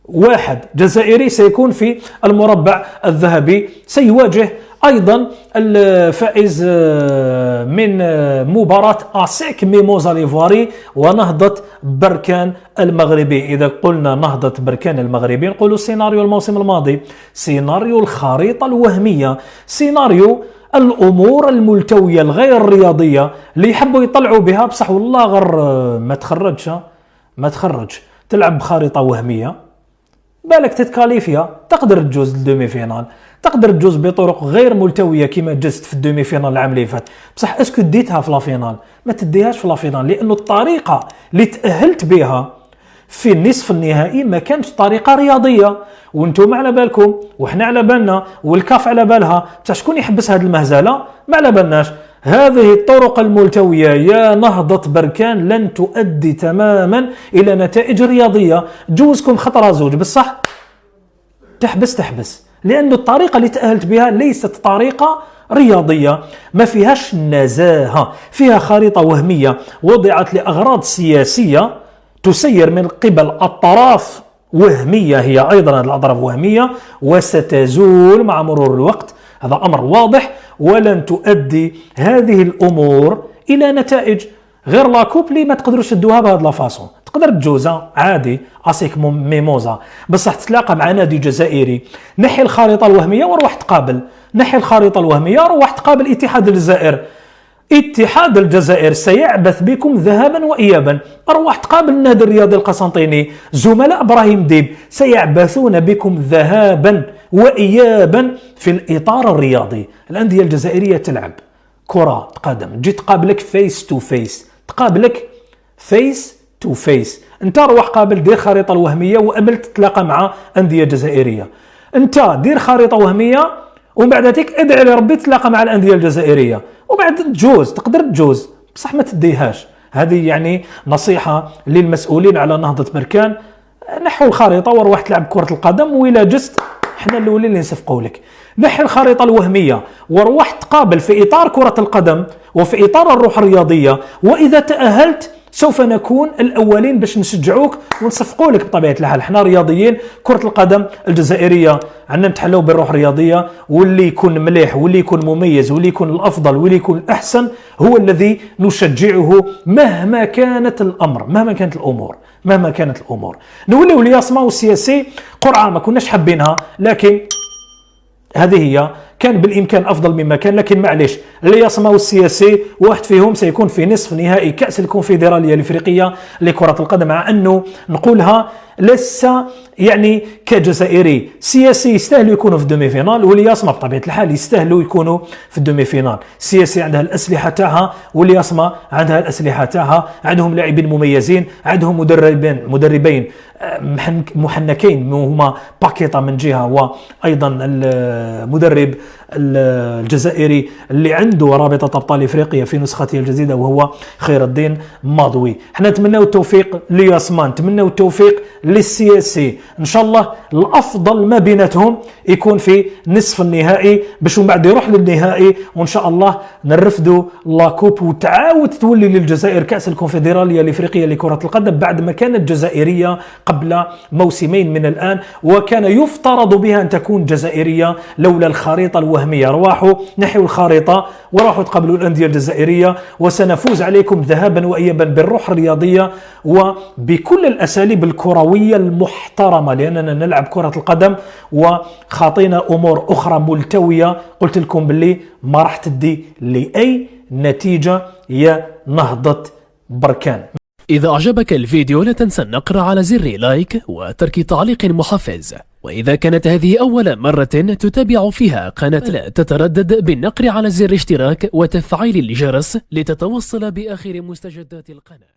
واحد جزائري سيكون في المربع الذهبي، سيواجه أيضا الفائز من مباراة أسيك ميموزا الإيفواري ونهضة بركان المغربي. إذا قلنا نهضة بركان المغربي نقول سيناريو الموسم الماضي، سيناريو الخريطة الوهمية، سيناريو الأمور الملتوية الغير الرياضية اللي يحبوا يطلعوا بها، بصح والله غير ما تخرج تلعب بخريطة وهمية، بالك تتكاليفيا تقدر تجوز للدومي فينال، تقدر تجوز بطرق غير ملتويه كما جزت في الدومي فينال العام اللي فات، بصح اسكو ديتها في لافينال؟ ما تديهاش في لافينال، لانه الطريقه اللي تاهلت بها في النصف النهائي ما كانتش طريقه رياضيه، وانتم على بالكم وحنا على بالنا والكاف على بالها، بصح شكون يحبس هذه المهزله؟ ما على بالناش. هذه الطرق الملتوية يا نهضة بركان لن تؤدي تماما إلى نتائج رياضية. جوزكم خطرة زوج بصح تحبس، لأن الطريقة اللي تأهلت بها ليست طريقة رياضية، ما فيهاش نزاهة، فيها خريطة وهمية وضعت لأغراض سياسية تسير من قبل أطراف وهمية، هي أيضا الأطراف وهمية وستزول مع مرور الوقت، هذا أمر واضح، ولن تؤدي هذه الأمور إلى نتائج. غير لاكوب اللي ما تقدروش تدوها بهذا لافاسون، تقدر تجوزها عادي أسيك ميموزا، بصح تتلاقى مع نادي جزائري. نحي الخريطة الوهمية وروح تقابل، نحي الخريطة الوهمية روح تقابل اتحاد الجزائر. اتحاد الجزائر سيعبث بكم ذهابا وإيابا، أروح تقابل النادي الرياضي القسنطيني، زملاء إبراهيم ديب سيعبثون بكم ذهابا وإيابا في الإطار الرياضي. الأندية الجزائرية تلعب كرة قدم، تجي تقابلك فيس تو فيس، تقابلك فيس تو فيس، انت روح قابل دير خريطة الوهمية وقبل تتلاقى مع أندية جزائرية، انت دير خريطة وهمية ومن بعد ذلك ادعي لربي تتلاقى مع الأندية الجزائرية، وبعد تجوز تقدر تجوز بصح ما تديهاش. هذه يعني نصيحة للمسؤولين على نهضة بركان، نحو الخريطة وروح تلعب كرة القدم، وإلا جست احنا الاولين اللي نصفقوا لك. نحي الخريطة الوهمية وروح تقابل في إطار كرة القدم وفي إطار الروح الرياضية، وإذا تأهلت سوف نكون الأولين باش نشجعوك ونصفقوا لك. بطبيعة الحال احنا رياضيين، كرة القدم الجزائرية عندنا نتحلوا بالروح الرياضية، واللي يكون مليح واللي يكون مميز واللي يكون الأفضل واللي يكون الأحسن هو الذي نشجعه مهما كانت الأمر، مهما كانت الأمور. نوليو الياسما والسياسي قرعة ما كناش حابينها، لكن هذه هي، كان بالإمكان أفضل مما كان، لكن معليش. الياسما والسياسي واحد فيهم سيكون في نصف نهائي كأس الكونفدرالية الإفريقية لكرة القدم، مع أنه نقولها لسه يعني كجزائري سياسي يستاهلوا يكونوا في الدومي فينال، والياسما بطبيعة الحال يستاهلوا يكونوا في الدومي فينال. سياسي عندها الأسلحة تاعها والياسما عندها الأسلحة تاعها، عندهم لاعبين مميزين، عندهم مدربين محنكين، هما باكيتا من جهة وأيضا المدرب الجزائري اللي عنده رابطة أبطال إفريقيا في نسخته الجديدة وهو خير الدين ماضوي. احنا نتمنى التوفيق لياسمان، نتمنى التوفيق للسياسي، ان شاء الله الافضل ما بيناتهم يكون في نصف النهائي باش من بعد يروح للنهائي، وان شاء الله نرفدوا لاكوب وتعاود تولي للجزائر كأس الكونفدرالية الإفريقية لكرة القدم، بعد ما كانت جزائرية قبل موسمين من الآن، وكان يفترض بها أن تكون جزائرية لولا الخريطة الوهمية. رواحوا نحيوا الخريطة وراحوا تقابلوا الأندية الجزائرية، وسنفوز عليكم ذهابا وإيابا بالروح الرياضية وبكل الأساليب الكروية المحترمة، لأننا نلعب كرة القدم وخاطينا أمور أخرى ملتوية قلت لكم باللي ما راح تدي لأي نتيجة يا نهضة بركان. إذا أعجبك الفيديو لا تنسى النقر على زر لايك وترك تعليق محفز، وإذا كانت هذه أول مرة تتابع فيها قناة لا تتردد بالنقر على زر اشتراك وتفعيل الجرس لتتوصل بآخر مستجدات القناة.